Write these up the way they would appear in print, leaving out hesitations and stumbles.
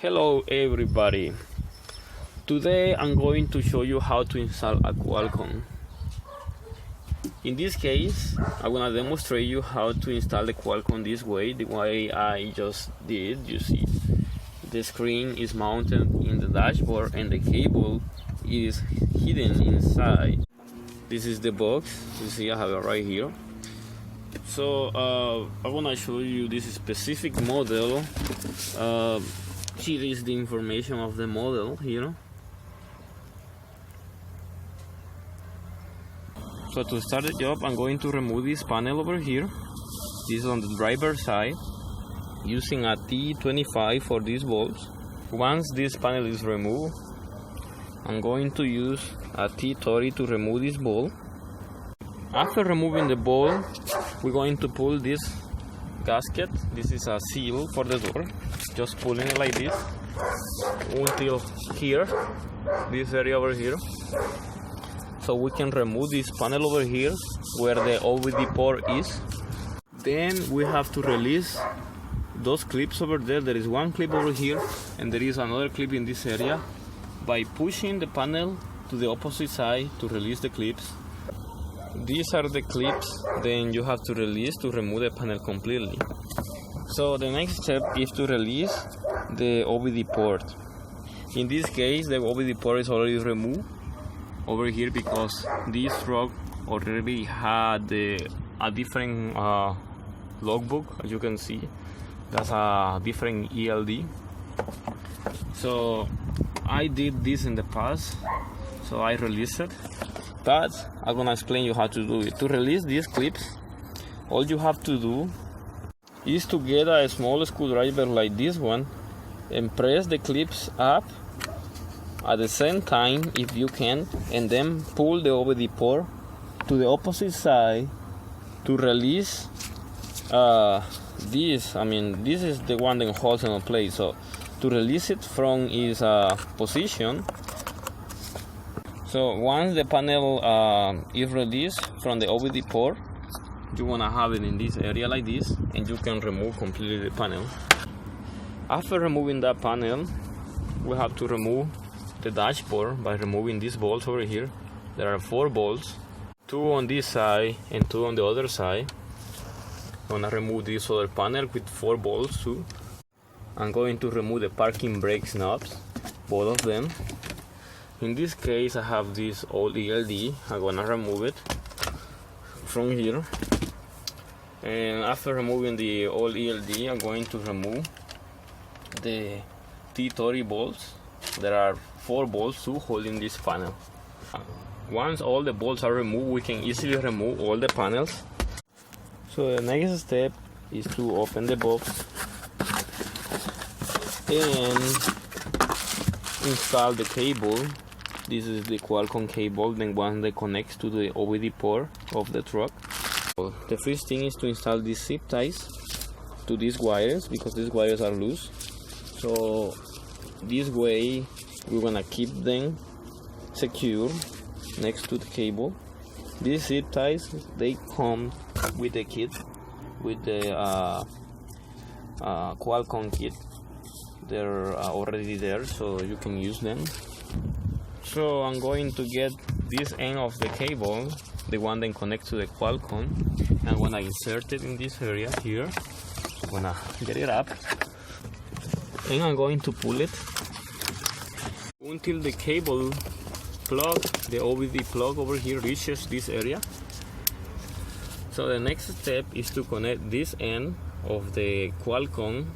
Hello everybody. Today I'm going to show you how to install a Qualcomm. In this case, I'm gonna demonstrate you how to install the Qualcomm this way, the way I just did. You see, the screen is mounted in the dashboard and the cable is hidden inside. This is the box. You see, I have it right here. So I wanna show you this specific model. Here is the information of the model here. So to start the job, I'm going to remove this panel over here. This is on the driver's side, using a T25 for these bolts. Once this panel is removed, I'm going to use a T30 to remove this ball. After removing the ball, we're going to pull this gasket. This is a seal for the door. Just pulling it like this until here, this area over here, so we can remove this panel over here where the OBD port is. Then we have to release those clips over there. There is one clip over here and there is another clip in this area. By pushing the panel to the opposite side to release the clips, these are the clips. Then you have to release to remove the panel completely. So the next step is to release the OBD port. In this case, the OBD port is already removed over here because this truck already had a different logbook. As you can see, that's a different ELD. So I did this in the past, so I released it. But I'm gonna explain you how to do it. To release these clips, all you have to do is to get a small screwdriver like this one and press the clips up at the same time if you can, and then pull the OBD port to the opposite side to release this. I mean, this is the one that holds it in place. So to release it from its position. So once the panel is released from the OBD port, you want to have it in this area like this, and you can remove completely the panel. After removing that panel, we have to remove the dashboard by removing these bolts over here. There are 4 bolts, 2 on this side and 2 on the other side. I'm going to remove this other panel with 4 bolts too. I'm going to remove the parking brakes knobs, both of them. In this case, I have this old ELD. I'm going to remove it from here. And after removing the old ELD, I'm going to remove the T30 bolts. There are 4 bolts too holding this panel. Once all the bolts are removed, we can easily remove all the panels. So the next step is to open the box and install the cable. This is the Qualcomm cable, then one that connects to the OBD port of the truck. So the first thing is to install these zip ties to these wires, because these wires are loose. So this way we're gonna keep them secure next to the cable. These zip ties, they come with the kit, with the Qualcomm kit. They're already there, so you can use them. So I'm going to get this end of the cable, the one that connects to the Qualcomm. I'm gonna insert it in this area here. I'm gonna get it up, and I'm going to pull it until the cable plug, the OBD plug over here, reaches this area. So the next step is to connect this end of the Qualcomm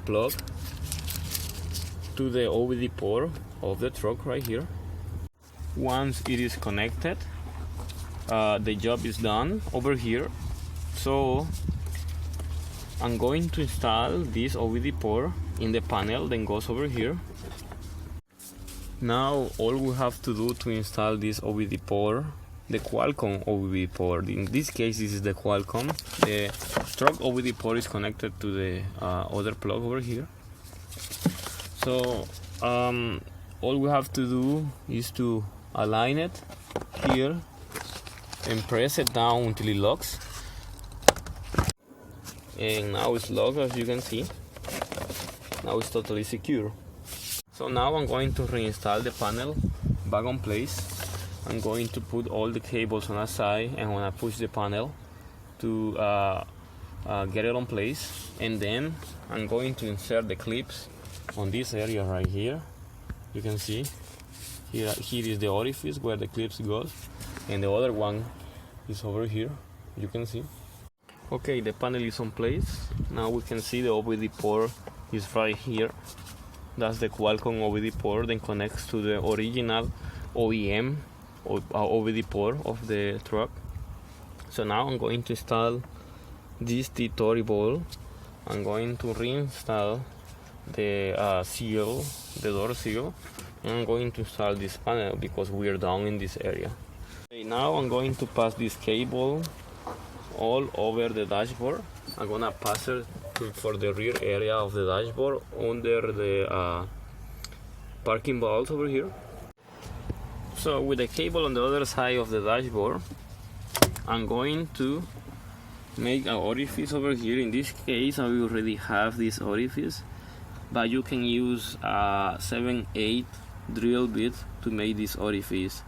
plug to the OBD port of the truck right here. Once it is connected, the job is done over here. So I'm going to install this OBD port in the panel, then goes over here. Now all we have to do to install this OBD port, the Qualcomm OBD port. In this case, this is the Qualcomm. The truck OBD port is connected to the other plug over here. So all we have to do is to align it here and press it down until it locks. And now it's locked, as you can see. Now it's totally secure. So now I'm going to reinstall the panel back on place. I'm going to put all the cables on a side, and when I push the panel to get it on place, and then I'm going to insert the clips on this area right here. You can see here is the orifice where the clips goes, and the other one is over here. You can see. Okay, the panel is on place. Now we can see the OBD port is right here. That's the Qualcomm OBD port, then connects to the original OEM OBD port of the truck. So now I'm going to install this T30 ball. I'm going to reinstall the seal, the door seal, and I'm going to install this panel because we are down in this area. Okay, now I'm going to pass this cable all over the dashboard. I'm gonna pass it for the rear area of the dashboard under the parking valves over here. So with the cable on the other side of the dashboard, I'm going to make an orifice over here. In this case, I already have this orifice, but you can use a 7/8 drill bit to make this orifice.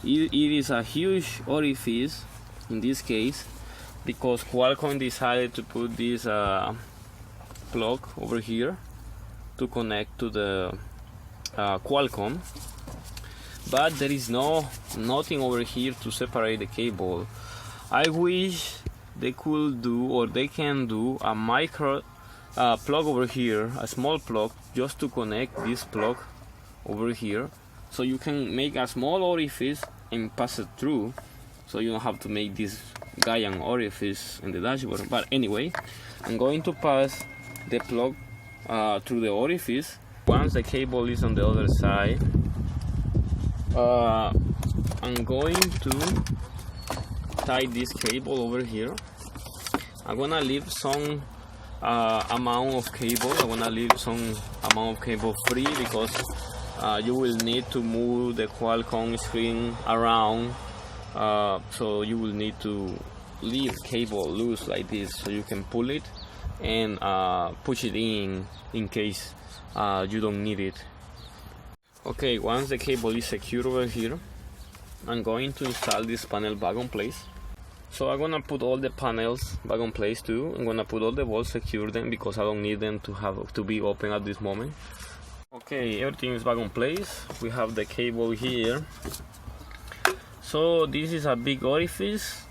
It is a huge orifice in this case because Qualcomm decided to put this plug over here to connect to the Qualcomm, but there is nothing over here to separate the cable. I wish they could do, or they can do, a micro plug over here, a small plug, just to connect this plug over here, so you can make a small orifice and pass it through, so you don't have to make this giant orifice in the dashboard. But anyway, I'm going to pass the plug through the orifice. Once the cable is on the other side, I'm going to tie this cable over here. I'm gonna leave some amount of cable. I'm gonna leave some amount of cable free because you will need to move the Qualcomm screen around, so you will need to leave cable loose like this so you can pull it and push it in case you don't need it. Okay, once the cable is secure over here, I'm going to install this panel back on place. So I'm gonna put all the panels back on place too. I'm gonna put all the bolts, secure them because I don't need them to be open at this moment. Okay, everything is back on place. We have the cable here. So this is a big orifice.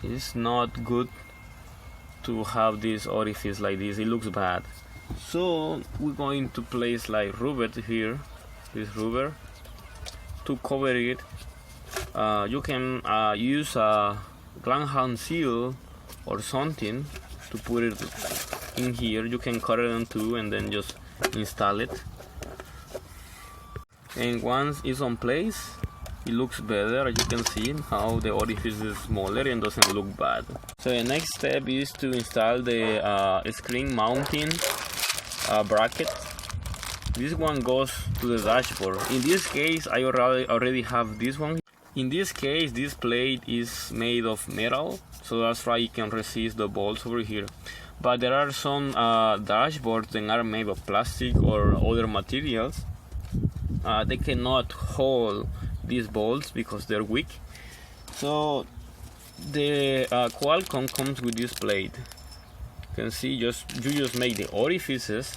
It's not good to have this orifice like this. It looks bad. So we're going to place like rubber here, this rubber, to cover it. You can use a Glanham seal or something to put it in here. You can cut it in two and then just install it. And once it's on place, it looks better. As you can see how the orifice is smaller and doesn't look bad. So the next step is to install the screen mounting bracket. This one goes to the dashboard. In this case, I already have this one. In this case, this plate is made of metal, so that's why it can resist the bolts over here. But there are some dashboards that are made of plastic or other materials. They cannot hold these bolts because they're weak. So the Qualcomm comes with this plate. You can see you just make the orifices,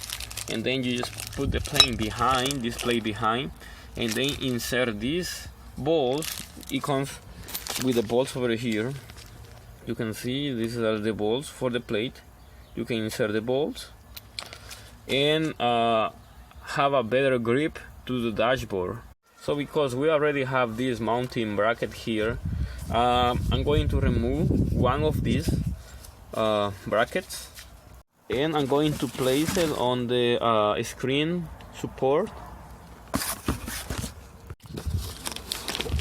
and then you just put the plate behind, this plate behind, and then insert these bolts. It comes with the bolts over here. You can see these are the bolts for the plate. You can insert the bolts and have a better grip to the dashboard. So because we already have this mounting bracket here, I'm going to remove one of these brackets, and I'm going to place it on the screen support.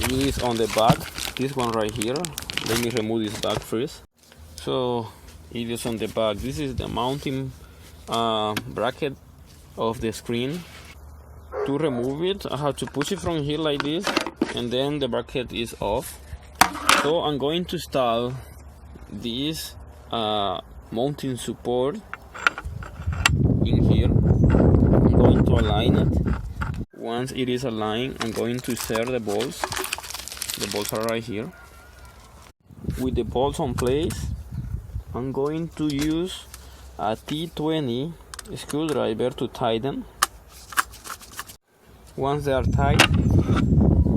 It is on the back, this one right here. Let me remove this back first. So it is on the back. This is the mounting bracket of the screen. To remove it, I have to push it from here like this, and then the bracket is off. So I'm going to install this mounting support in here. align it. Once it is aligned, I'm going to insert the bolts. The bolts are right here. With the bolts on place, I'm going to use a T20 screwdriver to tighten. Once they are tight,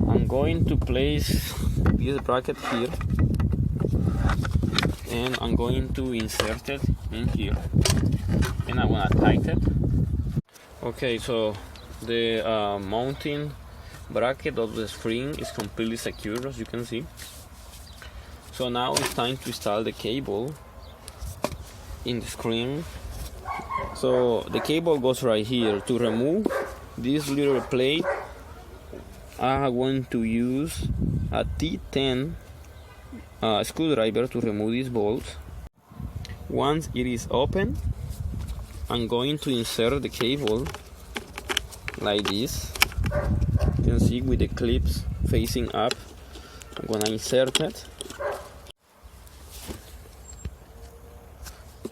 I'm going to place this bracket here and I'm going to insert it in here and I'm gonna tighten it. Okay, so the mounting bracket of the screen is completely secure, as you can see. So now it's time to install the cable in the screen. So the cable goes right here. To remove this little plate, I'm going to use a T10 screwdriver to remove these bolts. Once it is open, I'm going to insert the cable like this. You can see with the clips facing up. I'm gonna insert it.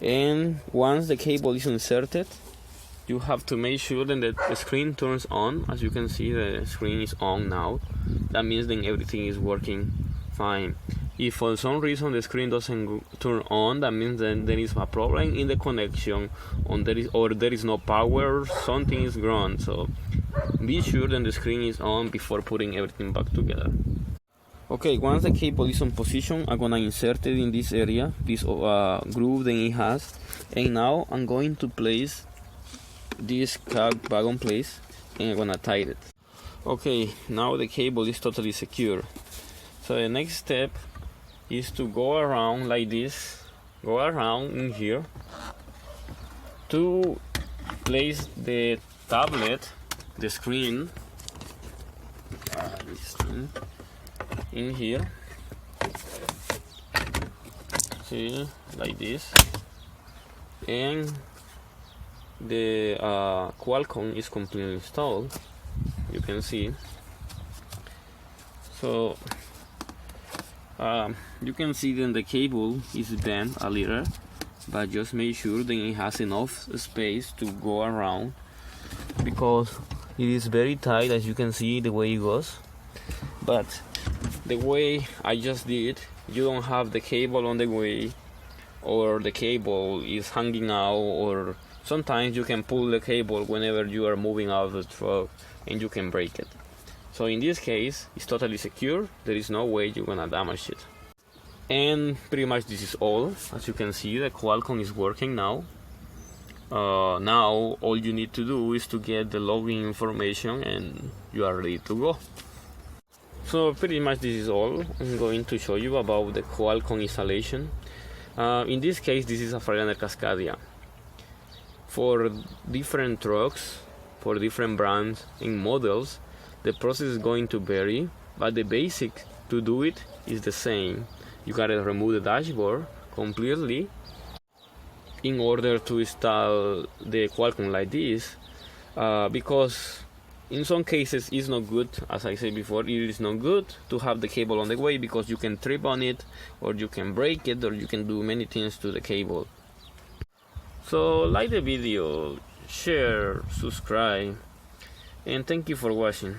And once the cable is inserted, you have to make sure that the screen turns on. As you can see, the screen is on now. That means then everything is working fine. If for some reason the screen doesn't turn on, that means then there is a problem in the connection, or there is no power, something is wrong. So be sure that the screen is on before putting everything back together. Okay, once the cable is in position, I'm gonna insert it in this area, this groove that it has, and now I'm going to place this card back on place and I'm gonna tighten it. Okay, now the cable is totally secure. So the next step is to go around like this, go around in here to place the tablet, the screen, in here. See, like this, and the Qualcomm is completely installed. You can see. So you can see then the cable is bent a little, but just make sure that it has enough space to go around, because it is very tight, as you can see the way it goes. But the way I just did, you don't have the cable on the way, or the cable is hanging out, or sometimes you can pull the cable whenever you are moving out of the truck and you can break it. So in this case, it's totally secure. There is no way you're gonna damage it. And pretty much this is all. As you can see, the Qualcomm is working now. Now all you need to do is to get the login information and you are ready to go. So pretty much this is all I'm going to show you about the Qualcomm installation. In this case, this is a Freightliner Cascadia. For different trucks, for different brands and models, the process is going to vary, but the basic to do it is the same. You gotta remove the dashboard completely in order to install the Qualcomm like this, because in some cases it's not good. As I said before, it is not good to have the cable on the way, because you can trip on it, or you can break it, or you can do many things to the cable. So like the video, share, subscribe, and thank you for watching.